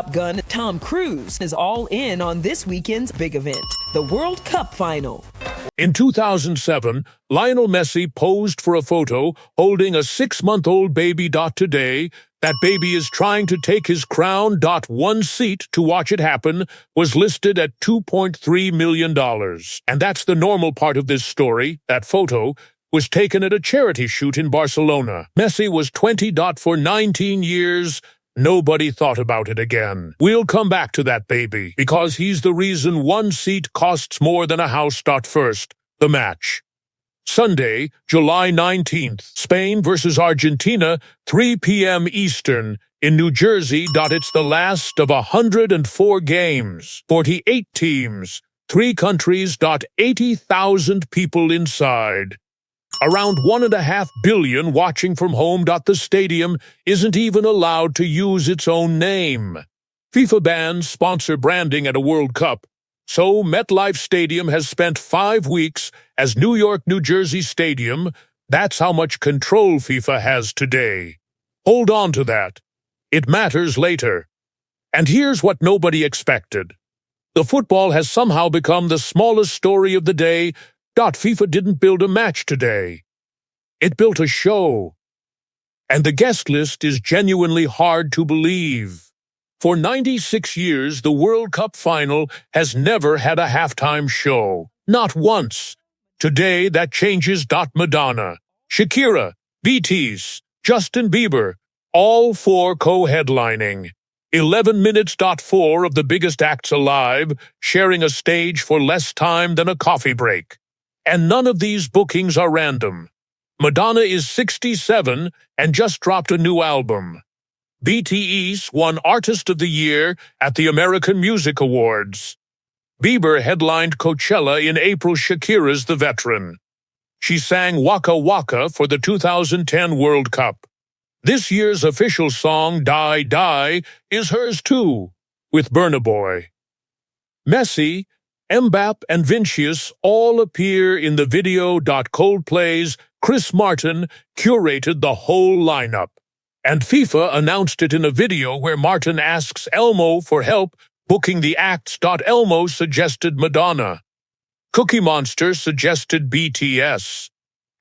Top Gun Tom Cruise is all in on this weekend's big event, the World Cup final. In 2007, Lionel Messi posed for a photo holding a 6-month-old baby. Today, that baby is trying to take his crown. One seat to watch it happen was listed at $2.3 million. And that's the normal part of this story. That photo was taken at a charity shoot in Barcelona. Messi was 20. For 19 years, nobody thought about it again. We'll come back to that baby, because he's the reason one seat costs more than a house. First, the match. Sunday, July 19th, Spain versus Argentina, 3 p.m. Eastern, in New Jersey. It's the last of 104 games, 48 teams, 3 countries. 80,000 people inside. Around 1.5 billion watching from home. The stadium isn't even allowed to use its own name. FIFA bans sponsor branding at a World Cup, so MetLife Stadium has spent 5 weeks as New York, New Jersey Stadium. That's how much control FIFA has today. Hold on to that. It matters later. And here's what nobody expected. The football has somehow become the smallest story of the day. FIFA didn't build a match today. It built a show. And the guest list is genuinely hard to believe. For 96 years, the World Cup final has never had a halftime show. Not once. Today, that changes. Madonna, Shakira, BTS, Justin Bieber, all 4 co-headlining. 11 minutes. 4 of the biggest acts alive, sharing a stage for less time than a coffee break. And none of these bookings are random. Madonna is 67 and just dropped a new album. BTS won Artist of the Year at the American Music Awards. Bieber headlined Coachella in April. Shakira's the veteran. She sang Waka Waka for the 2010 World Cup. This year's official song, Die Die, is hers too, with Burna Boy. Messi, Mbappe, and Vinicius all appear in the video. Coldplay's Chris Martin curated the whole lineup. And FIFA announced it in a video where Martin asks Elmo for help booking the acts. Elmo suggested Madonna. Cookie Monster suggested BTS.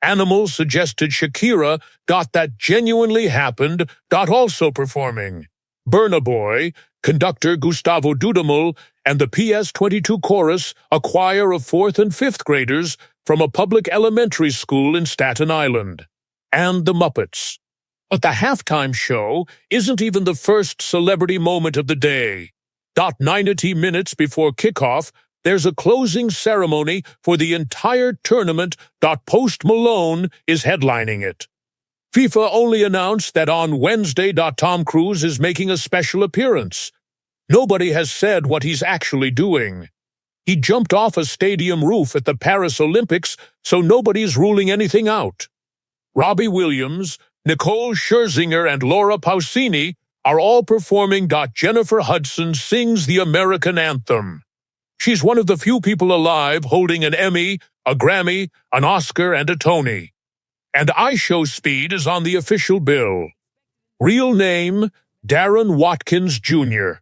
Animal suggested Shakira. That genuinely happened. Also performing. Burna Boy, conductor Gustavo Dudamel, and the PS22 Chorus, a choir of 4th and 5th graders from a public elementary school in Staten Island. And the Muppets. But the halftime show isn't even the first celebrity moment of the day. 90 minutes before kickoff, there's a closing ceremony for the entire tournament. Post Malone is headlining it. FIFA only announced that on Wednesday. Tom Cruise is making a special appearance. Nobody has said what he's actually doing. He jumped off a stadium roof at the Paris Olympics, so nobody's ruling anything out. Robbie Williams, Nicole Scherzinger, and Laura Pausini are all performing. Jennifer Hudson sings the American anthem. She's one of the few people alive holding an Emmy, a Grammy, an Oscar, and a Tony. And iShowSpeed is on the official bill. Real name, Darren Watkins Jr.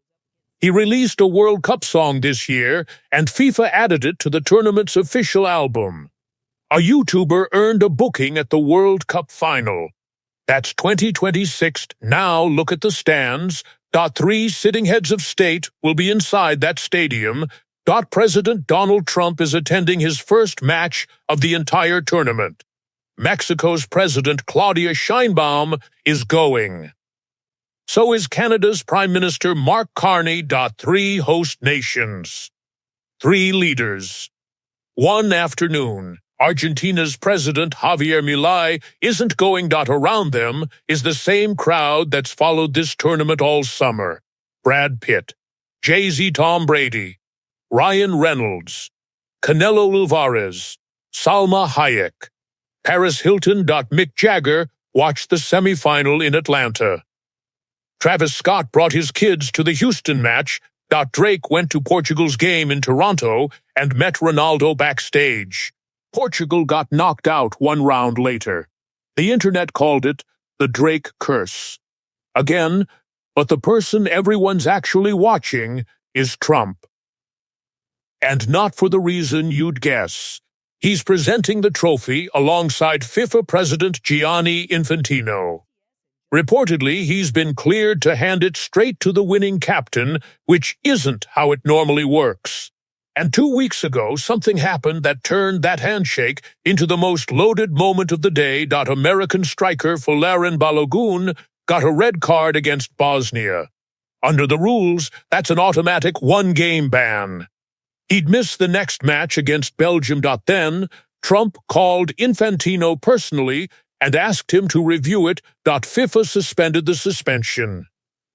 He released a World Cup song this year, and FIFA added it to the tournament's official album. A YouTuber earned a booking at the World Cup final. That's 2026. Now look at the stands. 3 sitting heads of state will be inside that stadium. President Donald Trump is attending his first match of the entire tournament. Mexico's President Claudia Sheinbaum is going. So is Canada's Prime Minister Mark Carney. 3 host nations. 3 leaders. One afternoon, Argentina's President Javier Milei isn't going. Around them is the same crowd that's followed this tournament all summer. Brad Pitt, Jay-Z, Tom Brady, Ryan Reynolds, Canelo Alvarez, Salma Hayek, Paris Hilton. Mick Jagger watched the semifinal in Atlanta. Travis Scott brought his kids to the Houston match. Drake went to Portugal's game in Toronto and met Ronaldo backstage. Portugal got knocked out 1 round later. The internet called it the Drake curse. Again, but the person everyone's actually watching is Trump. And not for the reason you'd guess. He's presenting the trophy alongside FIFA President Gianni Infantino. Reportedly, he's been cleared to hand it straight to the winning captain, which isn't how it normally works. And 2 weeks ago, something happened that turned that handshake into the most loaded moment of the day. American striker Valerian Balogun got a red card against Bosnia. Under the rules, that's an automatic one-game ban. He'd miss the next match against Belgium. Then, Trump called Infantino personally and asked him to review it. FIFA suspended the suspension.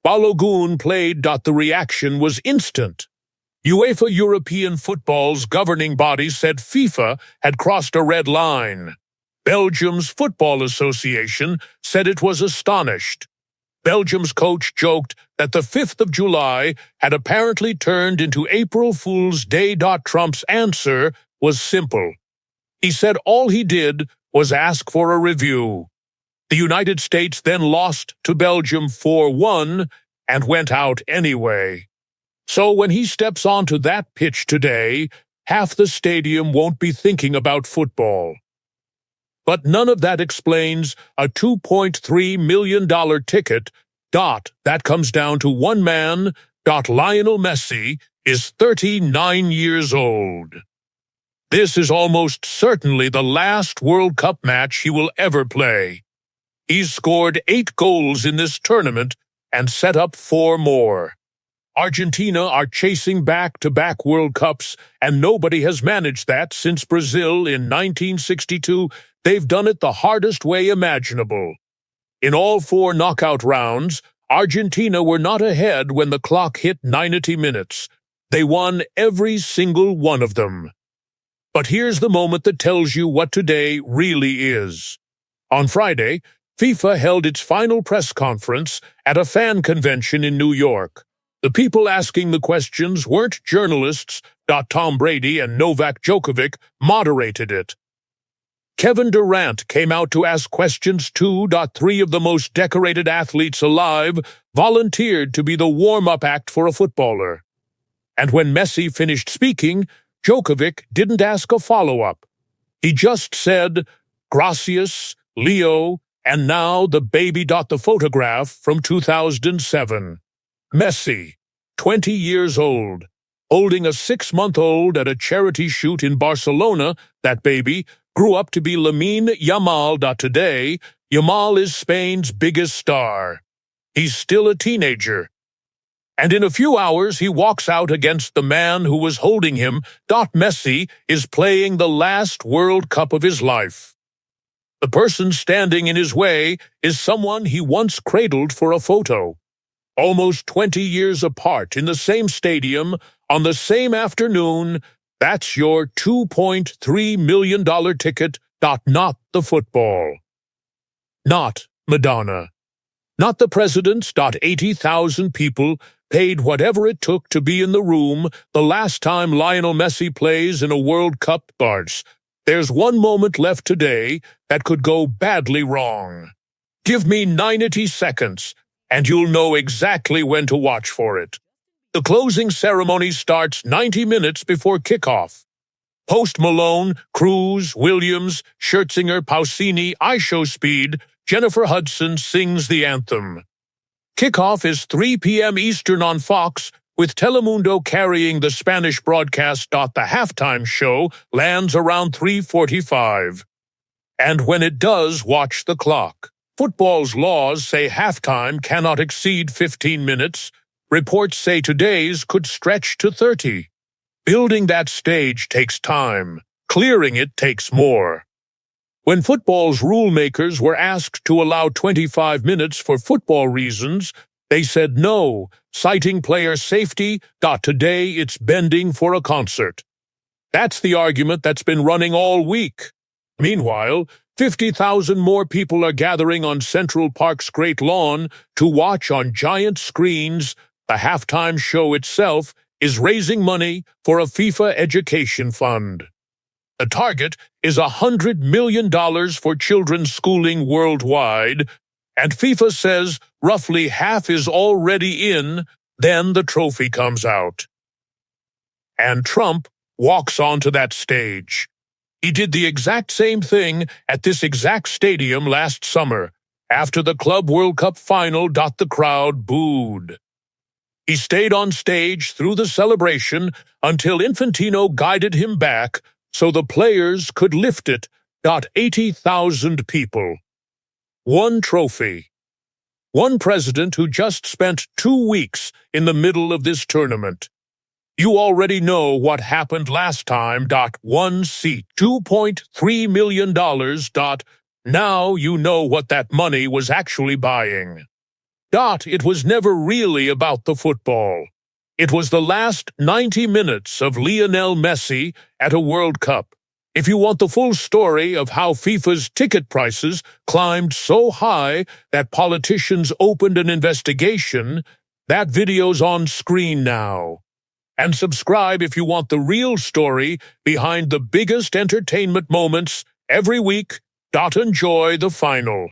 Balogun played. The reaction was instant. UEFA European football's governing body said FIFA had crossed a red line. Belgium's Football Association said it was astonished. Belgium's coach joked that the 5th of July had apparently turned into April Fool's Day. Trump's answer was simple. He said all he did was ask for a review. The United States then lost to Belgium 4-1 and went out anyway. So when he steps onto that pitch today, half the stadium won't be thinking about football. But none of that explains a $2.3 million ticket. That comes down to one man. Lionel Messi is 39 years old. This is almost certainly the last World Cup match he will ever play. He's scored 8 goals in this tournament and set up 4 more. Argentina are chasing back-to-back World Cups, and nobody has managed that since Brazil in 1962. They've done it the hardest way imaginable. In all 4 knockout rounds, Argentina were not ahead when the clock hit 90 minutes. They won every single one of them. But here's the moment that tells you what today really is. On Friday, FIFA held its final press conference at a fan convention in New York. The people asking the questions weren't journalists. Tom Brady and Novak Djokovic moderated it. Kevin Durant came out to ask questions too. 3 of the most decorated athletes alive volunteered to be the warm-up act for a footballer. And when Messi finished speaking, Djokovic didn't ask a follow-up. He just said, "Gracias, Leo, and now the baby." The photograph from 2007. Messi, 20 years old, holding a 6-month-old at a charity shoot in Barcelona. That baby grew up to be Lamine Yamal. Today, Yamal is Spain's biggest star. He's still a teenager. And in a few hours, he walks out against the man who was holding him. Messi is playing the last World Cup of his life. The person standing in his way is someone he once cradled for a photo. Almost 20 years apart in the same stadium, on the same afternoon, that's your $2.3 million ticket. Not the football. Not Madonna. Not the presidents. 80,000 people paid whatever it took to be in the room the last time Lionel Messi plays in a World Cup. There's one moment left today that could go badly wrong. Give me 90 seconds, and you'll know exactly when to watch for it. The closing ceremony starts 90 minutes before kickoff. Post Malone, Cruise, Williams, Scherzinger, Pausini, I show speed, Jennifer Hudson sings the anthem. Kickoff is 3 p.m. Eastern on Fox, with Telemundo carrying the Spanish broadcast. The halftime show lands around 3:45. And when it does, watch the clock. Football's laws say halftime cannot exceed 15 minutes. Reports say today's could stretch to 30. Building that stage takes time. Clearing it takes more. When football's rulemakers were asked to allow 25 minutes for football reasons, they said no, citing player safety. Today it's bending for a concert. That's the argument that's been running all week. Meanwhile, 50,000 more people are gathering on Central Park's Great Lawn to watch on giant screens. The halftime show itself is raising money for a FIFA education fund. The target is $100 million for children's schooling worldwide. and FIFA says roughly half is already in, then the trophy comes out. And Trump walks onto that stage. He did the exact same thing at this exact stadium last summer, after the Club World Cup final. The crowd booed. He stayed on stage through the celebration until Infantino guided him back so the players could lift it. 80,000 people. One trophy. One president who just spent 2 weeks in the middle of this tournament. You already know what happened last time. One seat, $2.3 million. Now you know what that money was actually buying. It was never really about the football. It was the last 90 minutes of Lionel Messi at a World Cup. If you want the full story of how FIFA's ticket prices climbed so high that politicians opened an investigation, that video's on screen now. And subscribe if you want the real story behind the biggest entertainment moments every week. Enjoy the final.